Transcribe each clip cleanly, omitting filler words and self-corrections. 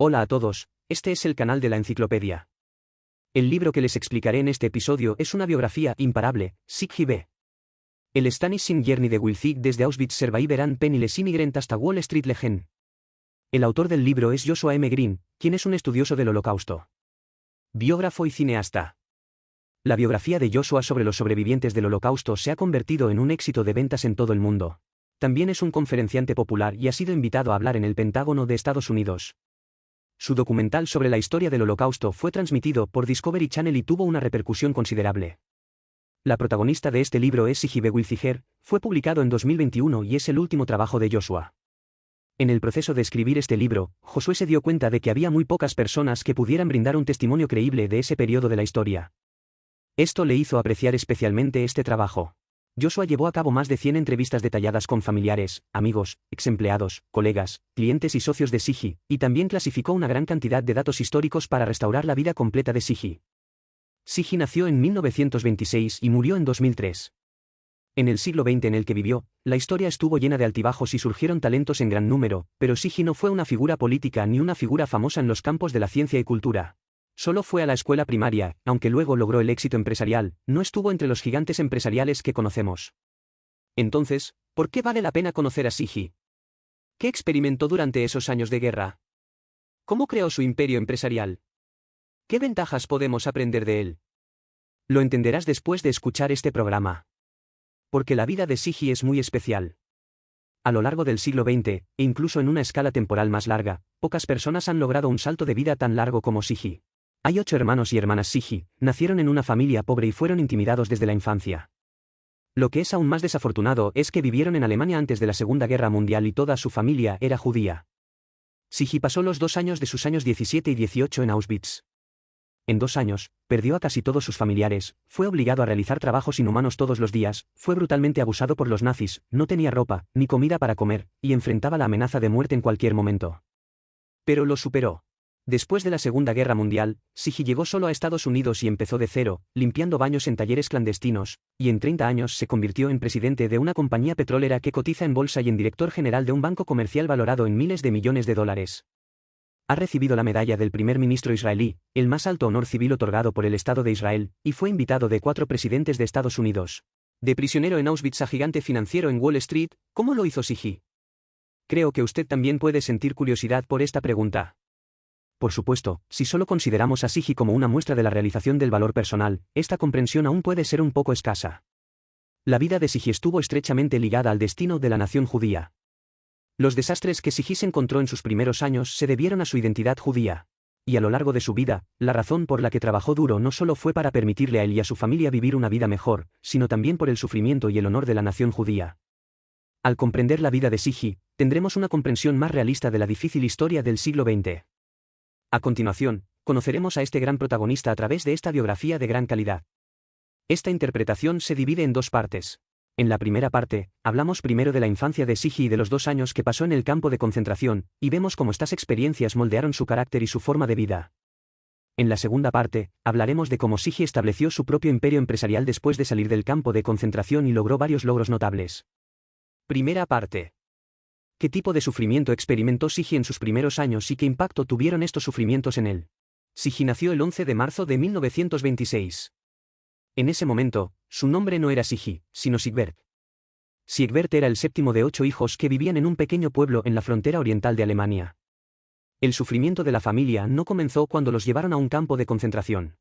Hola a todos, este es el canal de la enciclopedia. El libro que les explicaré en este episodio es una biografía imparable, Siggy B. El Astonishing Journey de Wilzig desde Auschwitz Survivor and Penniless Immigrant hasta Wall Street Legend. El autor del libro es Joshua M. Green, quien es un estudioso del Holocausto, biógrafo y cineasta. La biografía de Joshua sobre los sobrevivientes del Holocausto se ha convertido en un éxito de ventas en todo el mundo. También es un conferenciante popular y ha sido invitado a hablar en el Pentágono de Estados Unidos. Su documental sobre la historia del Holocausto fue transmitido por Discovery Channel y tuvo una repercusión considerable. La protagonista de este libro es Siggy B. Wilziger, fue publicado en 2021 y es el último trabajo de Joshua. En el proceso de escribir este libro, Josué se dio cuenta de que había muy pocas personas que pudieran brindar un testimonio creíble de ese periodo de la historia. Esto le hizo apreciar especialmente este trabajo. Joshua llevó a cabo más de 100 entrevistas detalladas con familiares, amigos, exempleados, colegas, clientes y socios de Siggy, y también clasificó una gran cantidad de datos históricos para restaurar la vida completa de Siggy. Siggy nació en 1926 y murió en 2003. En el siglo XX en el que vivió, la historia estuvo llena de altibajos y surgieron talentos en gran número, pero Siggy no fue una figura política ni una figura famosa en los campos de la ciencia y cultura. Solo fue a la escuela primaria, aunque luego logró el éxito empresarial, no estuvo entre los gigantes empresariales que conocemos. Entonces, ¿por qué vale la pena conocer a Siggy? ¿Qué experimentó durante esos años de guerra? ¿Cómo creó su imperio empresarial? ¿Qué ventajas podemos aprender de él? Lo entenderás después de escuchar este programa. Porque la vida de Siggy es muy especial. A lo largo del siglo XX, e incluso en una escala temporal más larga, pocas personas han logrado un salto de vida tan largo como Siggy. Hay 8 hermanos y hermanas Siggy, nacieron en una familia pobre y fueron intimidados desde la infancia. Lo que es aún más desafortunado es que vivieron en Alemania antes de la Segunda Guerra Mundial y toda su familia era judía. Siggy pasó los 2 años de sus años 17 y 18 en Auschwitz. En 2 años, perdió a casi todos sus familiares, fue obligado a realizar trabajos inhumanos todos los días, fue brutalmente abusado por los nazis, no tenía ropa, ni comida para comer, y enfrentaba la amenaza de muerte en cualquier momento. Pero lo superó. Después de la Segunda Guerra Mundial, Siggy llegó solo a Estados Unidos y empezó de cero, limpiando baños en talleres clandestinos, y en 30 años se convirtió en presidente de una compañía petrolera que cotiza en bolsa y en director general de un banco comercial valorado en miles de millones de dólares. Ha recibido la medalla del primer ministro israelí, el más alto honor civil otorgado por el Estado de Israel, y fue invitado de 4 presidentes de Estados Unidos. De prisionero en Auschwitz a gigante financiero en Wall Street, ¿cómo lo hizo Siggy? Creo que usted también puede sentir curiosidad por esta pregunta. Por supuesto, si solo consideramos a Siggy como una muestra de la realización del valor personal, esta comprensión aún puede ser un poco escasa. La vida de Siggy estuvo estrechamente ligada al destino de la nación judía. Los desastres que Siggy se encontró en sus primeros años se debieron a su identidad judía. Y a lo largo de su vida, la razón por la que trabajó duro no solo fue para permitirle a él y a su familia vivir una vida mejor, sino también por el sufrimiento y el honor de la nación judía. Al comprender la vida de Siggy, tendremos una comprensión más realista de la difícil historia del siglo XX. A continuación, conoceremos a este gran protagonista a través de esta biografía de gran calidad. Esta interpretación se divide en 2 partes. En la primera parte, hablamos primero de la infancia de Siggy y de los 2 años que pasó en el campo de concentración, y vemos cómo estas experiencias moldearon su carácter y su forma de vida. En la segunda parte, hablaremos de cómo Siggy estableció su propio imperio empresarial después de salir del campo de concentración y logró varios logros notables. Primera parte. ¿Qué tipo de sufrimiento experimentó Siggy en sus primeros años y qué impacto tuvieron estos sufrimientos en él? Siggy nació el 11 de marzo de 1926. En ese momento, su nombre no era Siggy, sino Siegbert. Siegbert era el 7º de 8 hijos que vivían en un pequeño pueblo en la frontera oriental de Alemania. El sufrimiento de la familia no comenzó cuando los llevaron a un campo de concentración.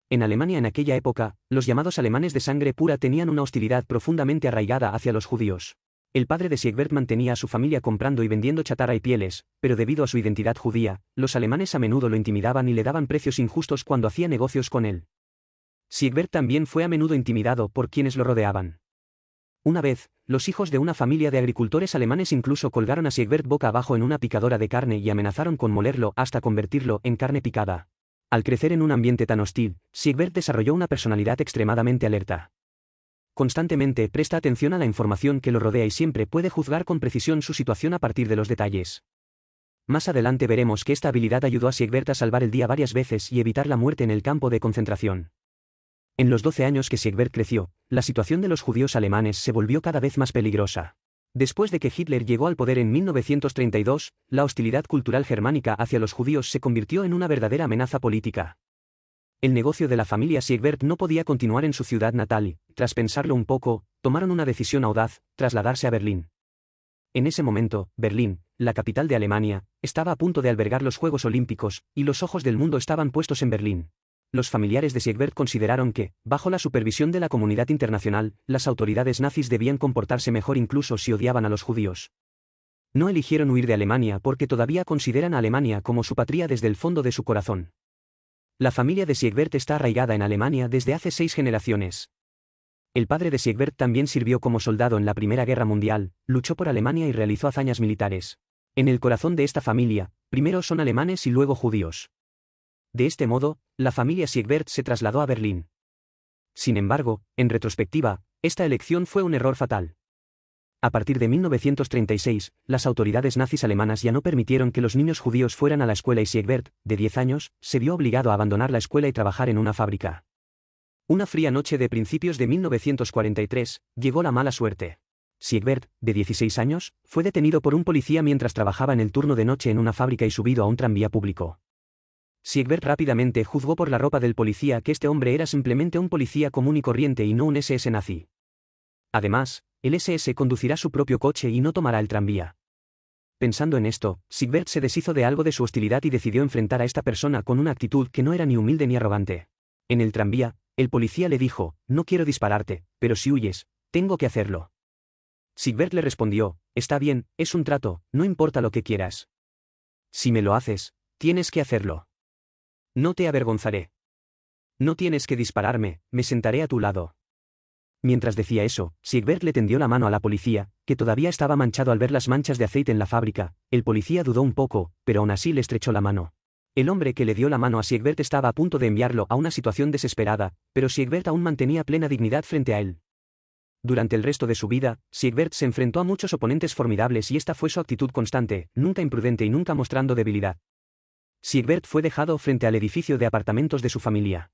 En Alemania en aquella época, los llamados alemanes de sangre pura tenían una hostilidad profundamente arraigada hacia los judíos. El padre de Siegbert mantenía a su familia comprando y vendiendo chatarra y pieles, pero debido a su identidad judía, los alemanes a menudo lo intimidaban y le daban precios injustos cuando hacía negocios con él. Siegbert también fue a menudo intimidado por quienes lo rodeaban. Una vez, los hijos de una familia de agricultores alemanes incluso colgaron a Siegbert boca abajo en una picadora de carne y amenazaron con molerlo hasta convertirlo en carne picada. Al crecer en un ambiente tan hostil, Siegbert desarrolló una personalidad extremadamente alerta. Constantemente presta atención a la información que lo rodea y siempre puede juzgar con precisión su situación a partir de los detalles. Más adelante veremos que esta habilidad ayudó a Siegbert a salvar el día varias veces y evitar la muerte en el campo de concentración. En los 12 años que Siegbert creció, la situación de los judíos alemanes se volvió cada vez más peligrosa. Después de que Hitler llegó al poder en 1932, la hostilidad cultural germánica hacia los judíos se convirtió en una verdadera amenaza política. El negocio de la familia Siegbert no podía continuar en su ciudad natal y, tras pensarlo un poco, tomaron una decisión audaz: trasladarse a Berlín. En ese momento, Berlín, la capital de Alemania, estaba a punto de albergar los Juegos Olímpicos, y los ojos del mundo estaban puestos en Berlín. Los familiares de Siegbert consideraron que, bajo la supervisión de la comunidad internacional, las autoridades nazis debían comportarse mejor incluso si odiaban a los judíos. No eligieron huir de Alemania porque todavía consideran a Alemania como su patria desde el fondo de su corazón. La familia de Siegbert está arraigada en Alemania desde hace 6 generaciones. El padre de Siegbert también sirvió como soldado en la Primera Guerra Mundial, luchó por Alemania y realizó hazañas militares. En el corazón de esta familia, primero son alemanes y luego judíos. De este modo, la familia Siegbert se trasladó a Berlín. Sin embargo, en retrospectiva, esta elección fue un error fatal. A partir de 1936, las autoridades nazis alemanas ya no permitieron que los niños judíos fueran a la escuela y Siegbert, de 10 años, se vio obligado a abandonar la escuela y trabajar en una fábrica. Una fría noche de principios de 1943, llegó la mala suerte. Siegbert, de 16 años, fue detenido por un policía mientras trabajaba en el turno de noche en una fábrica y subido a un tranvía público. Siegbert rápidamente juzgó por la ropa del policía que este hombre era simplemente un policía común y corriente y no un SS nazi. Además, el SS conducirá su propio coche y no tomará el tranvía. Pensando en esto, Siegbert se deshizo de algo de su hostilidad y decidió enfrentar a esta persona con una actitud que no era ni humilde ni arrogante. En el tranvía, el policía le dijo: no quiero dispararte, pero si huyes, tengo que hacerlo. Siegbert le respondió: está bien, es un trato, no importa lo que quieras. Si me lo haces, tienes que hacerlo. No te avergonzaré. No tienes que dispararme, me sentaré a tu lado. Mientras decía eso, Siegbert le tendió la mano a la policía, que todavía estaba manchado al ver las manchas de aceite en la fábrica. El policía dudó un poco, pero aún así le estrechó la mano. El hombre que le dio la mano a Siegbert estaba a punto de enviarlo a una situación desesperada, pero Siegbert aún mantenía plena dignidad frente a él. Durante el resto de su vida, Siegbert se enfrentó a muchos oponentes formidables y esta fue su actitud constante, nunca imprudente y nunca mostrando debilidad. Siegbert fue dejado frente al edificio de apartamentos de su familia.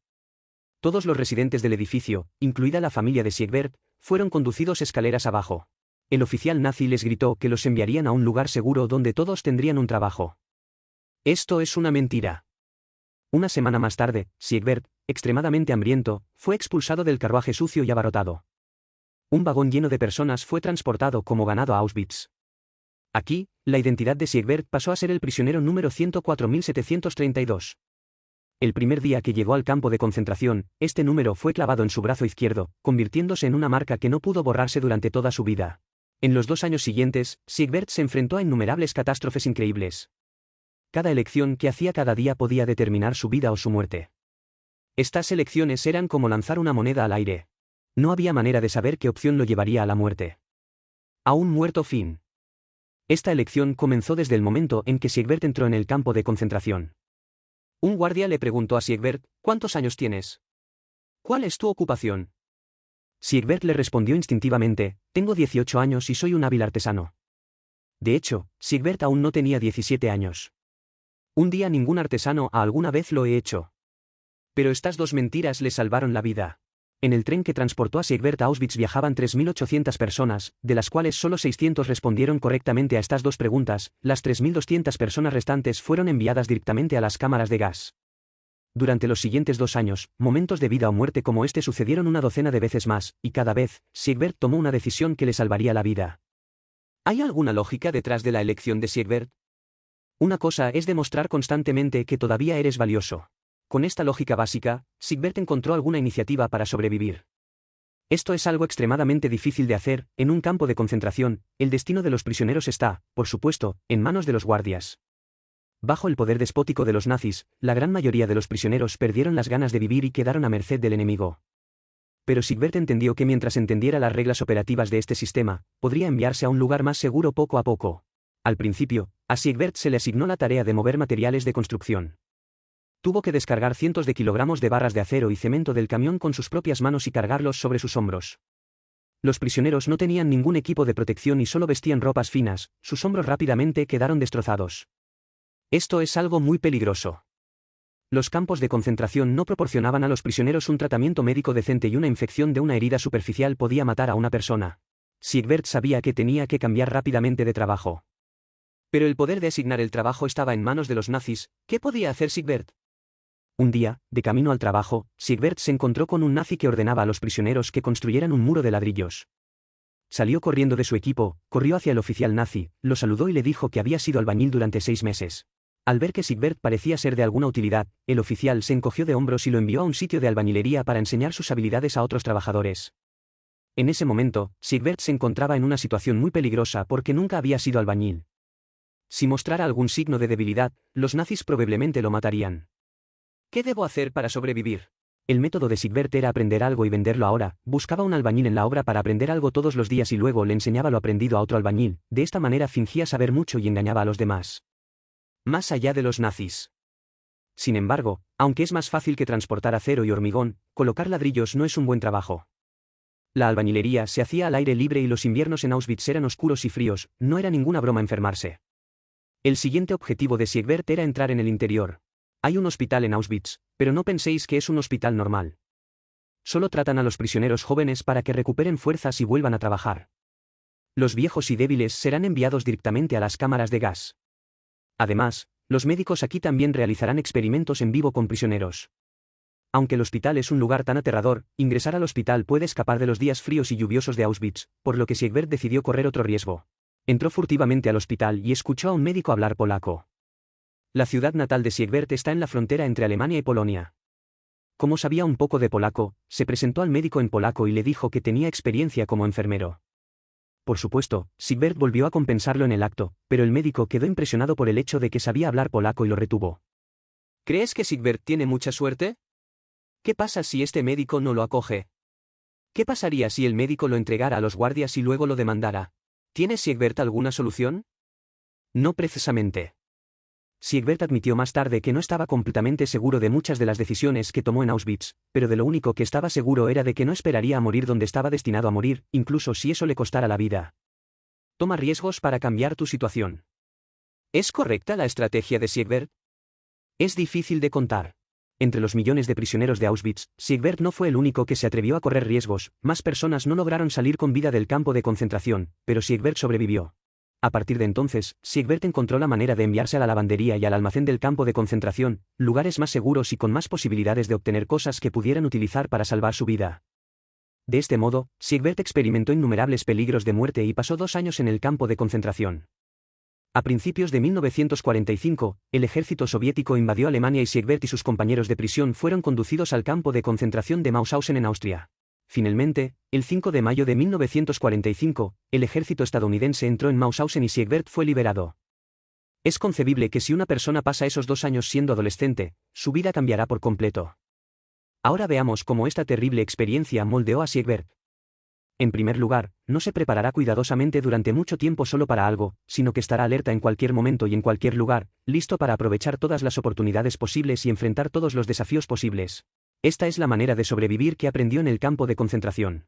Todos los residentes del edificio, incluida la familia de Siegbert, fueron conducidos escaleras abajo. El oficial nazi les gritó que los enviarían a un lugar seguro donde todos tendrían un trabajo. Esto es una mentira. Una semana más tarde, Siegbert, extremadamente hambriento, fue expulsado del carruaje sucio y abarrotado. Un vagón lleno de personas fue transportado como ganado a Auschwitz. Aquí, la identidad de Siegbert pasó a ser el prisionero número 104.732. El primer día que llegó al campo de concentración, este número fue clavado en su brazo izquierdo, convirtiéndose en una marca que no pudo borrarse durante toda su vida. En los 2 años siguientes, Siegbert se enfrentó a innumerables catástrofes increíbles. Cada elección que hacía cada día podía determinar su vida o su muerte. Estas elecciones eran como lanzar una moneda al aire. No había manera de saber qué opción lo llevaría a la muerte. A un muerto fin. Esta elección comenzó desde el momento en que Siegbert entró en el campo de concentración. Un guardia le preguntó a Siegbert: ¿cuántos años tienes? ¿Cuál es tu ocupación? Siegbert le respondió instintivamente: tengo 18 años y soy un hábil artesano. De hecho, Siegbert aún no tenía 17 años. Un día ningún artesano alguna vez lo he hecho. Pero estas 2 mentiras le salvaron la vida. En el tren que transportó a Siegbert a Auschwitz viajaban 3.800 personas, de las cuales solo 600 respondieron correctamente a estas 2 preguntas. Las 3.200 personas restantes fueron enviadas directamente a las cámaras de gas. Durante los siguientes 2 años, momentos de vida o muerte como este sucedieron una docena de veces más, y cada vez, Siegbert tomó una decisión que le salvaría la vida. ¿Hay alguna lógica detrás de la elección de Siegbert? Una cosa es demostrar constantemente que todavía eres valioso. Con esta lógica básica, Siegbert encontró alguna iniciativa para sobrevivir. Esto es algo extremadamente difícil de hacer. En un campo de concentración, el destino de los prisioneros está, por supuesto, en manos de los guardias. Bajo el poder despótico de los nazis, la gran mayoría de los prisioneros perdieron las ganas de vivir y quedaron a merced del enemigo. Pero Siegbert entendió que mientras entendiera las reglas operativas de este sistema, podría enviarse a un lugar más seguro poco a poco. Al principio, a Siegbert se le asignó la tarea de mover materiales de construcción. Tuvo que descargar cientos de kilogramos de barras de acero y cemento del camión con sus propias manos y cargarlos sobre sus hombros. Los prisioneros no tenían ningún equipo de protección y solo vestían ropas finas, sus hombros rápidamente quedaron destrozados. Esto es algo muy peligroso. Los campos de concentración no proporcionaban a los prisioneros un tratamiento médico decente y una infección de una herida superficial podía matar a una persona. Siegbert sabía que tenía que cambiar rápidamente de trabajo. Pero el poder de asignar el trabajo estaba en manos de los nazis. ¿Qué podía hacer Siegbert? Un día, de camino al trabajo, Siegbert se encontró con un nazi que ordenaba a los prisioneros que construyeran un muro de ladrillos. Salió corriendo de su equipo, corrió hacia el oficial nazi, lo saludó y le dijo que había sido albañil durante 6 meses. Al ver que Siegbert parecía ser de alguna utilidad, el oficial se encogió de hombros y lo envió a un sitio de albañilería para enseñar sus habilidades a otros trabajadores. En ese momento, Siegbert se encontraba en una situación muy peligrosa porque nunca había sido albañil. Si mostrara algún signo de debilidad, los nazis probablemente lo matarían. ¿Qué debo hacer para sobrevivir? El método de Siegbert era aprender algo y venderlo ahora. Buscaba un albañil en la obra para aprender algo todos los días y luego le enseñaba lo aprendido a otro albañil. De esta manera fingía saber mucho y engañaba a los demás. Más allá de los nazis. Sin embargo, aunque es más fácil que transportar acero y hormigón, colocar ladrillos no es un buen trabajo. La albañilería se hacía al aire libre y los inviernos en Auschwitz eran oscuros y fríos. No era ninguna broma enfermarse. El siguiente objetivo de Siegbert era entrar en el interior. Hay un hospital en Auschwitz, pero no penséis que es un hospital normal. Solo tratan a los prisioneros jóvenes para que recuperen fuerzas y vuelvan a trabajar. Los viejos y débiles serán enviados directamente a las cámaras de gas. Además, los médicos aquí también realizarán experimentos en vivo con prisioneros. Aunque el hospital es un lugar tan aterrador, ingresar al hospital puede escapar de los días fríos y lluviosos de Auschwitz, por lo que Siegbert decidió correr otro riesgo. Entró furtivamente al hospital y escuchó a un médico hablar polaco. La ciudad natal de Siegbert está en la frontera entre Alemania y Polonia. Como sabía un poco de polaco, se presentó al médico en polaco y le dijo que tenía experiencia como enfermero. Por supuesto, Siegbert volvió a compensarlo en el acto, pero el médico quedó impresionado por el hecho de que sabía hablar polaco y lo retuvo. ¿Crees que Siegbert tiene mucha suerte? ¿Qué pasa si este médico no lo acoge? ¿Qué pasaría si el médico lo entregara a los guardias y luego lo demandara? ¿Tiene Siegbert alguna solución? No precisamente. Siegbert admitió más tarde que no estaba completamente seguro de muchas de las decisiones que tomó en Auschwitz, pero de lo único que estaba seguro era de que no esperaría a morir donde estaba destinado a morir, incluso si eso le costara la vida. Toma riesgos para cambiar tu situación. ¿Es correcta la estrategia de Siegbert? Es difícil de contar. Entre los millones de prisioneros de Auschwitz, Siegbert no fue el único que se atrevió a correr riesgos. Más personas no lograron salir con vida del campo de concentración, pero Siegbert sobrevivió. A partir de entonces, Siegbert encontró la manera de enviarse a la lavandería y al almacén del campo de concentración, lugares más seguros y con más posibilidades de obtener cosas que pudieran utilizar para salvar su vida. De este modo, Siegbert experimentó innumerables peligros de muerte y pasó 2 años en el campo de concentración. A principios de 1945, el ejército soviético invadió Alemania y Siegbert y sus compañeros de prisión fueron conducidos al campo de concentración de Mauthausen en Austria. Finalmente, el 5 de mayo de 1945, el ejército estadounidense entró en Mauthausen y Siegbert fue liberado. Es concebible que si una persona pasa esos 2 años siendo adolescente, su vida cambiará por completo. Ahora veamos cómo esta terrible experiencia moldeó a Siegbert. En primer lugar, no se preparará cuidadosamente durante mucho tiempo solo para algo, sino que estará alerta en cualquier momento y en cualquier lugar, listo para aprovechar todas las oportunidades posibles y enfrentar todos los desafíos posibles. Esta es la manera de sobrevivir que aprendió en el campo de concentración.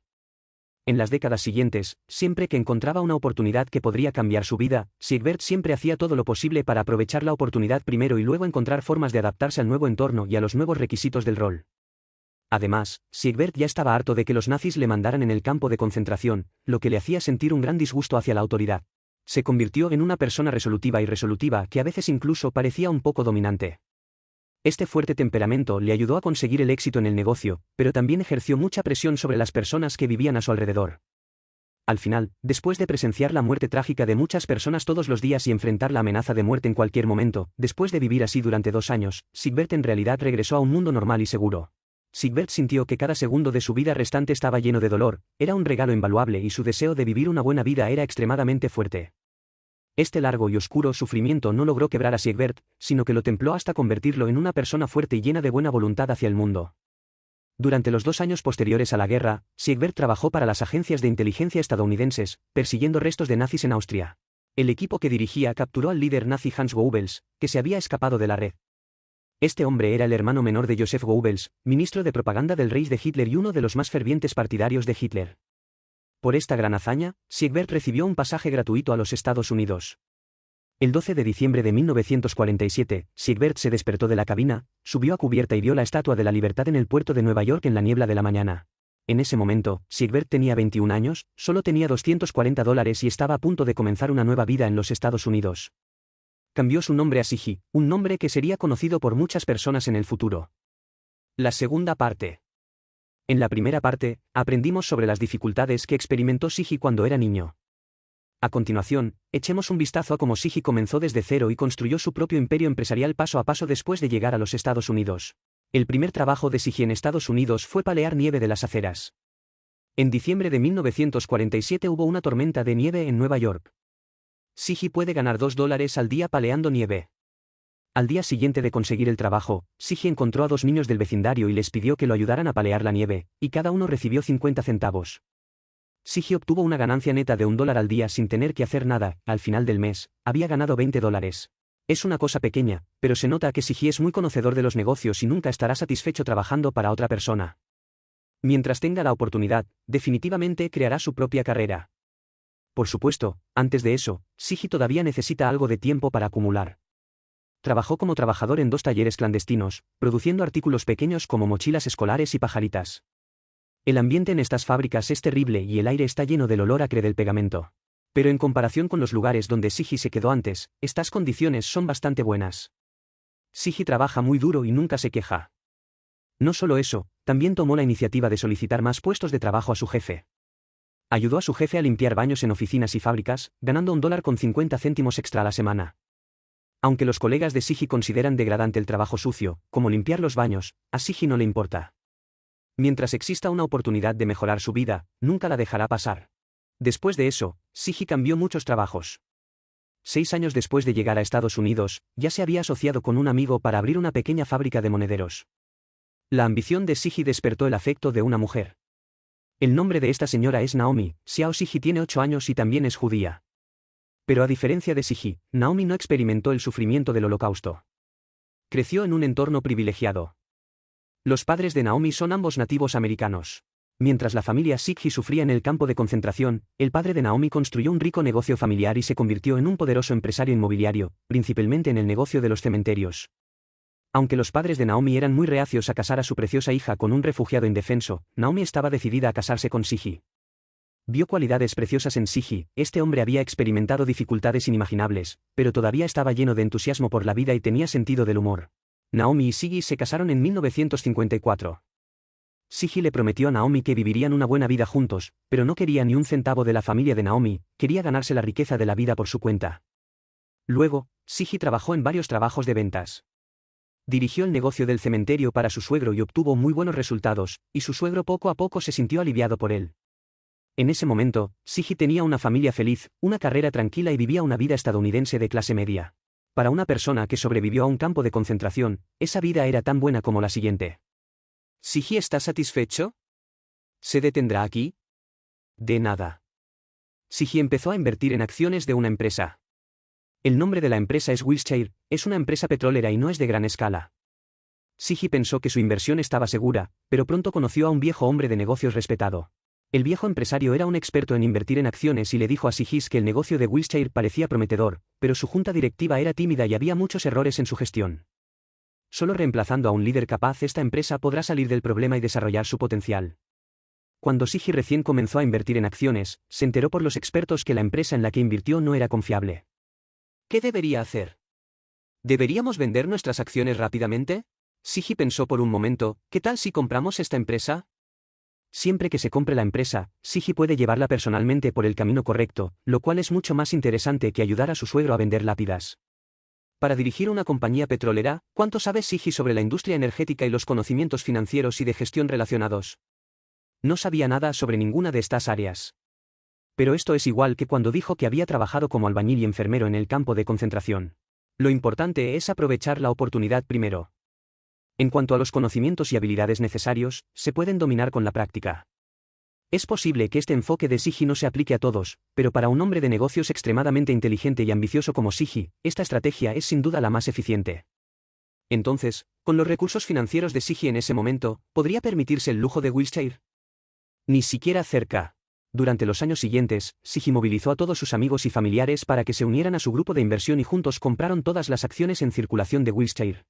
En las décadas siguientes, siempre que encontraba una oportunidad que podría cambiar su vida, Siegbert siempre hacía todo lo posible para aprovechar la oportunidad primero y luego encontrar formas de adaptarse al nuevo entorno y a los nuevos requisitos del rol. Además, Siegbert ya estaba harto de que los nazis le mandaran en el campo de concentración, lo que le hacía sentir un gran disgusto hacia la autoridad. Se convirtió en una persona resolutiva y resolutiva que a veces incluso parecía un poco dominante. Este fuerte temperamento le ayudó a conseguir el éxito en el negocio, pero también ejerció mucha presión sobre las personas que vivían a su alrededor. Al final, después de presenciar la muerte trágica de muchas personas todos los días y enfrentar la amenaza de muerte en cualquier momento, después de vivir así durante 2 años, Siegbert en realidad regresó a un mundo normal y seguro. Siegbert sintió que cada segundo de su vida restante estaba lleno de dolor, era un regalo invaluable y su deseo de vivir una buena vida era extremadamente fuerte. Este largo y oscuro sufrimiento no logró quebrar a Siegbert, sino que lo templó hasta convertirlo en una persona fuerte y llena de buena voluntad hacia el mundo. Durante los 2 años posteriores a la guerra, Siegbert trabajó para las agencias de inteligencia estadounidenses, persiguiendo restos de nazis en Austria. El equipo que dirigía capturó al líder nazi Hans Goebbels, que se había escapado de la red. Este hombre era el hermano menor de Joseph Goebbels, ministro de propaganda del Reich de Hitler y uno de los más fervientes partidarios de Hitler. Por esta gran hazaña, Siegbert recibió un pasaje gratuito a los Estados Unidos. El 12 de diciembre de 1947, Siegbert se despertó de la cabina, subió a cubierta y vio la Estatua de la Libertad en el puerto de Nueva York en la niebla de la mañana. En ese momento, Siegbert tenía 21 años, solo tenía $240 y estaba a punto de comenzar una nueva vida en los Estados Unidos. Cambió su nombre a Siggy, un nombre que sería conocido por muchas personas en el futuro. La segunda parte. En la primera parte, aprendimos sobre las dificultades que experimentó Siggy cuando era niño. A continuación, echemos un vistazo a cómo Siggy comenzó desde cero y construyó su propio imperio empresarial paso a paso después de llegar a los Estados Unidos. El primer trabajo de Siggy en Estados Unidos fue palear nieve de las aceras. En diciembre de 1947 hubo una tormenta de nieve en Nueva York. Siggy puede ganar $2 al día paleando nieve. Al día siguiente de conseguir el trabajo, Siggy encontró a 2 niños del vecindario y les pidió que lo ayudaran a palear la nieve, y cada uno recibió 50 centavos. Siggy obtuvo una ganancia neta de $1 al día sin tener que hacer nada. Al final del mes, había ganado $20. Es una cosa pequeña, pero se nota que Siggy es muy conocedor de los negocios y nunca estará satisfecho trabajando para otra persona. Mientras tenga la oportunidad, definitivamente creará su propia carrera. Por supuesto, antes de eso, Siggy todavía necesita algo de tiempo para acumular. Trabajó como trabajador en 2 talleres clandestinos, produciendo artículos pequeños como mochilas escolares y pajaritas. El ambiente en estas fábricas es terrible y el aire está lleno del olor acre del pegamento. Pero en comparación con los lugares donde Siggy se quedó antes, estas condiciones son bastante buenas. Siggy trabaja muy duro y nunca se queja. No solo eso, también tomó la iniciativa de solicitar más puestos de trabajo a su jefe. Ayudó a su jefe a limpiar baños en oficinas y fábricas, ganando $1.50 extra a la semana. Aunque los colegas de Siggy consideran degradante el trabajo sucio, como limpiar los baños, a Siggy no le importa. Mientras exista una oportunidad de mejorar su vida, nunca la dejará pasar. Después de eso, Siggy cambió muchos trabajos. 6 años después de llegar a Estados Unidos, ya se había asociado con un amigo para abrir una pequeña fábrica de monederos. La ambición de Siggy despertó el afecto de una mujer. El nombre de esta señora es Naomi. Xiao Siggy tiene 8 años y también es judía. Pero a diferencia de Siggy, Naomi no experimentó el sufrimiento del Holocausto. Creció en un entorno privilegiado. Los padres de Naomi son ambos nativos americanos. Mientras la familia Siggy sufría en el campo de concentración, el padre de Naomi construyó un rico negocio familiar y se convirtió en un poderoso empresario inmobiliario, principalmente en el negocio de los cementerios. Aunque los padres de Naomi eran muy reacios a casar a su preciosa hija con un refugiado indefenso, Naomi estaba decidida a casarse con Siggy. Vio cualidades preciosas en Siggy. Este hombre había experimentado dificultades inimaginables, pero todavía estaba lleno de entusiasmo por la vida y tenía sentido del humor. Naomi y Siggy se casaron en 1954. Siggy le prometió a Naomi que vivirían una buena vida juntos, pero no quería ni un centavo de la familia de Naomi, quería ganarse la riqueza de la vida por su cuenta. Luego, Siggy trabajó en varios trabajos de ventas. Dirigió el negocio del cementerio para su suegro y obtuvo muy buenos resultados, y su suegro poco a poco se sintió aliviado por él. En ese momento, Siggy tenía una familia feliz, una carrera tranquila y vivía una vida estadounidense de clase media. Para una persona que sobrevivió a un campo de concentración, esa vida era tan buena como la siguiente. ¿Siggy está satisfecho? ¿Se detendrá aquí? De nada. Siggy empezó a invertir en acciones de una empresa. El nombre de la empresa es Wilshire, es una empresa petrolera y no es de gran escala. Siggy pensó que su inversión estaba segura, pero pronto conoció a un viejo hombre de negocios respetado. El viejo empresario era un experto en invertir en acciones y le dijo a Siggy que el negocio de Wilshire parecía prometedor, pero su junta directiva era tímida y había muchos errores en su gestión. Solo reemplazando a un líder capaz esta empresa podrá salir del problema y desarrollar su potencial. Cuando Siggy recién comenzó a invertir en acciones, se enteró por los expertos que la empresa en la que invirtió no era confiable. ¿Qué debería hacer? ¿Deberíamos vender nuestras acciones rápidamente? Siggy pensó por un momento, ¿qué tal si compramos esta empresa? Siempre que se compre la empresa, Siggy puede llevarla personalmente por el camino correcto, lo cual es mucho más interesante que ayudar a su suegro a vender lápidas. Para dirigir una compañía petrolera, ¿cuánto sabe Siggy sobre la industria energética y los conocimientos financieros y de gestión relacionados? No sabía nada sobre ninguna de estas áreas. Pero esto es igual que cuando dijo que había trabajado como albañil y enfermero en el campo de concentración. Lo importante es aprovechar la oportunidad primero. En cuanto a los conocimientos y habilidades necesarios, se pueden dominar con la práctica. Es posible que este enfoque de Siggy no se aplique a todos, pero para un hombre de negocios extremadamente inteligente y ambicioso como Siggy, esta estrategia es sin duda la más eficiente. Entonces, con los recursos financieros de Siggy en ese momento, ¿podría permitirse el lujo de Wilshire? Ni siquiera cerca. Durante los años siguientes, Siggy movilizó a todos sus amigos y familiares para que se unieran a su grupo de inversión y juntos compraron todas las acciones en circulación de Wilshire.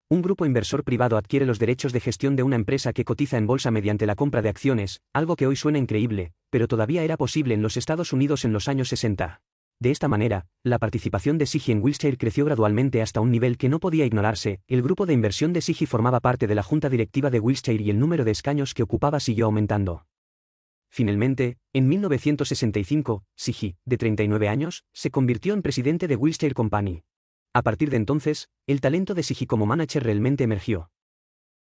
Un grupo inversor privado adquiere los derechos de gestión de una empresa que cotiza en bolsa mediante la compra de acciones, algo que hoy suena increíble, pero todavía era posible en los Estados Unidos en los años 60. De esta manera, la participación de Ziggy en Wilshire creció gradualmente hasta un nivel que no podía ignorarse. El grupo de inversión de Ziggy formaba parte de la junta directiva de Wilshire y el número de escaños que ocupaba siguió aumentando. Finalmente, en 1965, Ziggy, de 39 años, se convirtió en presidente de Wilshire Company. A partir de entonces, el talento de Ziggy como manager realmente emergió.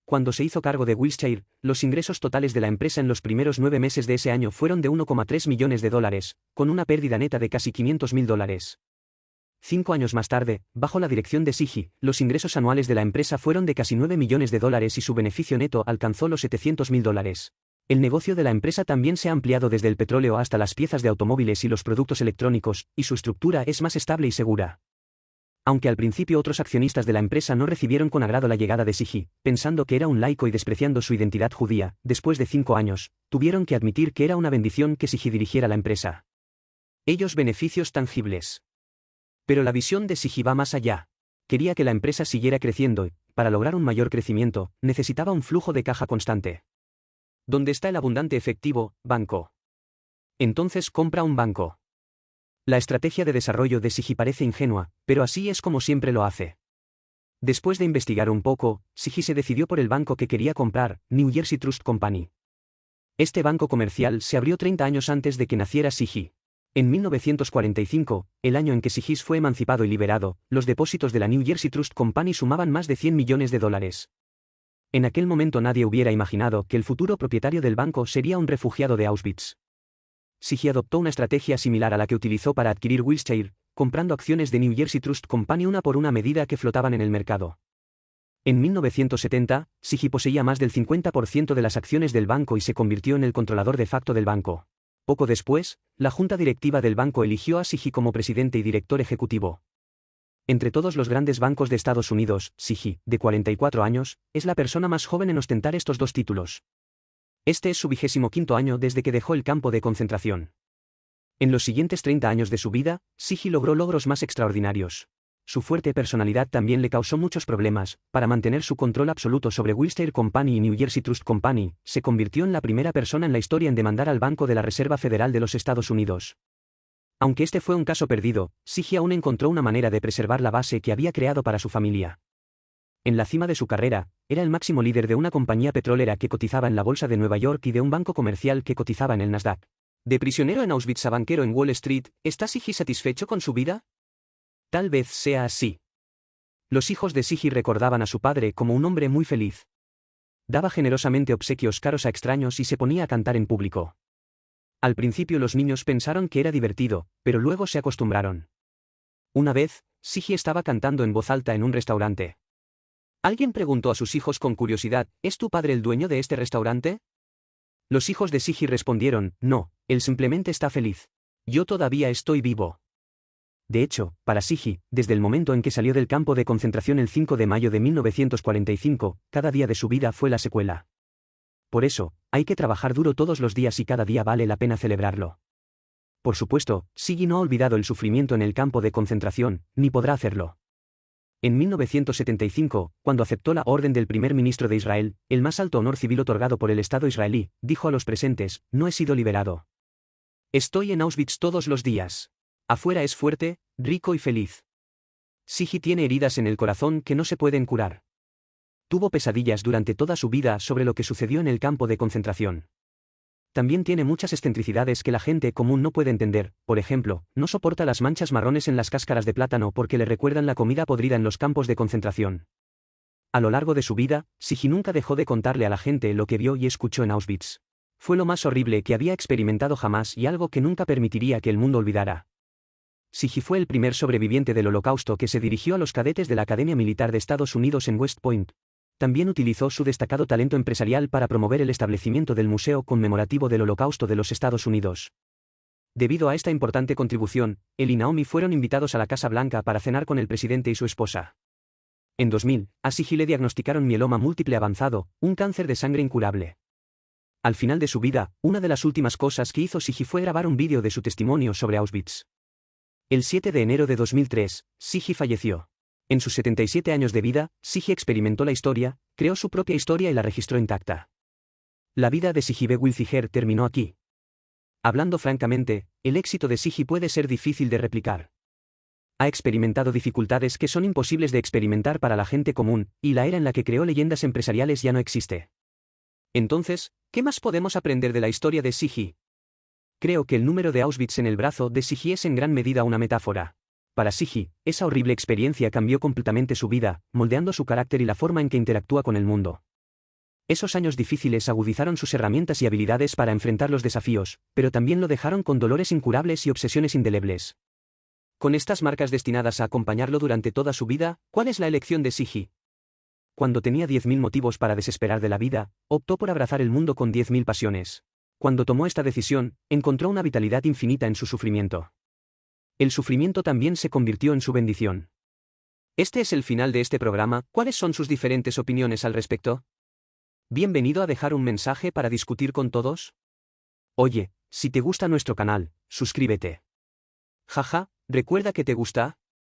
Cuando se hizo cargo de Wilshire, los ingresos totales de la empresa en los primeros 9 meses de ese año fueron de $1,3 millones, con una pérdida neta de casi $500.000. 5 años más tarde, bajo la dirección de Ziggy, los ingresos anuales de la empresa fueron de casi $9 millones y su beneficio neto alcanzó los $700.000. El negocio de la empresa también se ha ampliado desde el petróleo hasta las piezas de automóviles y los productos electrónicos, y su estructura es más estable y segura. Aunque al principio otros accionistas de la empresa no recibieron con agrado la llegada de Ziggy, pensando que era un laico y despreciando su identidad judía, después de 5 años, tuvieron que admitir que era una bendición que Ziggy dirigiera la empresa. Ellos beneficios tangibles. Pero la visión de Ziggy va más allá. Quería que la empresa siguiera creciendo y, para lograr un mayor crecimiento, necesitaba un flujo de caja constante. ¿Dónde está el abundante efectivo? Banco. Entonces compra un banco. La estrategia de desarrollo de Ziggy parece ingenua, pero así es como siempre lo hace. Después de investigar un poco, Ziggy se decidió por el banco que quería comprar, New Jersey Trust Company. Este banco comercial se abrió 30 años antes de que naciera Ziggy. En 1945, el año en que Ziggy fue emancipado y liberado, los depósitos de la New Jersey Trust Company sumaban más de $100 millones. En aquel momento nadie hubiera imaginado que el futuro propietario del banco sería un refugiado de Auschwitz. Ziggy adoptó una estrategia similar a la que utilizó para adquirir Wilshire, comprando acciones de New Jersey Trust Company una por una a medida que flotaban en el mercado. En 1970, Ziggy poseía más del 50% de las acciones del banco y se convirtió en el controlador de facto del banco. Poco después, la junta directiva del banco eligió a Ziggy como presidente y director ejecutivo. Entre todos los grandes bancos de Estados Unidos, Ziggy, de 44 años, es la persona más joven en ostentar estos dos títulos. Este es su 25º año desde que dejó el campo de concentración. En los siguientes 30 años de su vida, Ziggy logró logros más extraordinarios. Su fuerte personalidad también le causó muchos problemas. Para mantener su control absoluto sobre Wilshire Company y New Jersey Trust Company, se convirtió en la primera persona en la historia en demandar al Banco de la Reserva Federal de los Estados Unidos. Aunque este fue un caso perdido, Ziggy aún encontró una manera de preservar la base que había creado para su familia. En la cima de su carrera, era el máximo líder de una compañía petrolera que cotizaba en la Bolsa de Nueva York y de un banco comercial que cotizaba en el Nasdaq. De prisionero en Auschwitz a banquero en Wall Street, ¿está Ziggy satisfecho con su vida? Tal vez sea así. Los hijos de Ziggy recordaban a su padre como un hombre muy feliz. Daba generosamente obsequios caros a extraños y se ponía a cantar en público. Al principio los niños pensaron que era divertido, pero luego se acostumbraron. Una vez, Ziggy estaba cantando en voz alta en un restaurante. Alguien preguntó a sus hijos con curiosidad, ¿es tu padre el dueño de este restaurante? Los hijos de Ziggy respondieron, no, él simplemente está feliz. Yo todavía estoy vivo. De hecho, para Ziggy, desde el momento en que salió del campo de concentración el 5 de mayo de 1945, cada día de su vida fue la secuela. Por eso, hay que trabajar duro todos los días y cada día vale la pena celebrarlo. Por supuesto, Ziggy no ha olvidado el sufrimiento en el campo de concentración, ni podrá hacerlo. En 1975, cuando aceptó la orden del primer ministro de Israel, el más alto honor civil otorgado por el Estado israelí, dijo a los presentes, no he sido liberado. Estoy en Auschwitz todos los días. Afuera es fuerte, rico y feliz. Ziggy tiene heridas en el corazón que no se pueden curar. Tuvo pesadillas durante toda su vida sobre lo que sucedió en el campo de concentración. También tiene muchas excentricidades que la gente común no puede entender, por ejemplo, no soporta las manchas marrones en las cáscaras de plátano porque le recuerdan la comida podrida en los campos de concentración. A lo largo de su vida, Ziggy nunca dejó de contarle a la gente lo que vio y escuchó en Auschwitz. Fue lo más horrible que había experimentado jamás y algo que nunca permitiría que el mundo olvidara. Ziggy fue el primer sobreviviente del Holocausto que se dirigió a los cadetes de la Academia Militar de Estados Unidos en West Point. También utilizó su destacado talento empresarial para promover el establecimiento del Museo Conmemorativo del Holocausto de los Estados Unidos. Debido a esta importante contribución, él y Naomi fueron invitados a la Casa Blanca para cenar con el presidente y su esposa. En 2000, a Ziggy le diagnosticaron mieloma múltiple avanzado, un cáncer de sangre incurable. Al final de su vida, una de las últimas cosas que hizo Ziggy fue grabar un vídeo de su testimonio sobre Auschwitz. El 7 de enero de 2003, Ziggy falleció. En sus 77 años de vida, Sigi experimentó la historia, creó su propia historia y la registró intacta. La vida de Sigi B. Wilfiger terminó aquí. Hablando francamente, el éxito de Sigi puede ser difícil de replicar. Ha experimentado dificultades que son imposibles de experimentar para la gente común, y la era en la que creó leyendas empresariales ya no existe. Entonces, ¿qué más podemos aprender de la historia de Sigi? Creo que el número de Auschwitz en el brazo de Sigi es en gran medida una metáfora. Para Sigi, esa horrible experiencia cambió completamente su vida, moldeando su carácter y la forma en que interactúa con el mundo. Esos años difíciles agudizaron sus herramientas y habilidades para enfrentar los desafíos, pero también lo dejaron con dolores incurables y obsesiones indelebles. Con estas marcas destinadas a acompañarlo durante toda su vida, ¿cuál es la elección de Sigi? Cuando tenía 10.000 motivos para desesperar de la vida, optó por abrazar el mundo con 10.000 pasiones. Cuando tomó esta decisión, encontró una vitalidad infinita en su sufrimiento. El sufrimiento también se convirtió en su bendición. Este es el final de este programa. ¿Cuáles son sus diferentes opiniones al respecto? Bienvenido a dejar un mensaje para discutir con todos. Oye, si te gusta nuestro canal, suscríbete. Jaja, ¿recuerda que te gusta?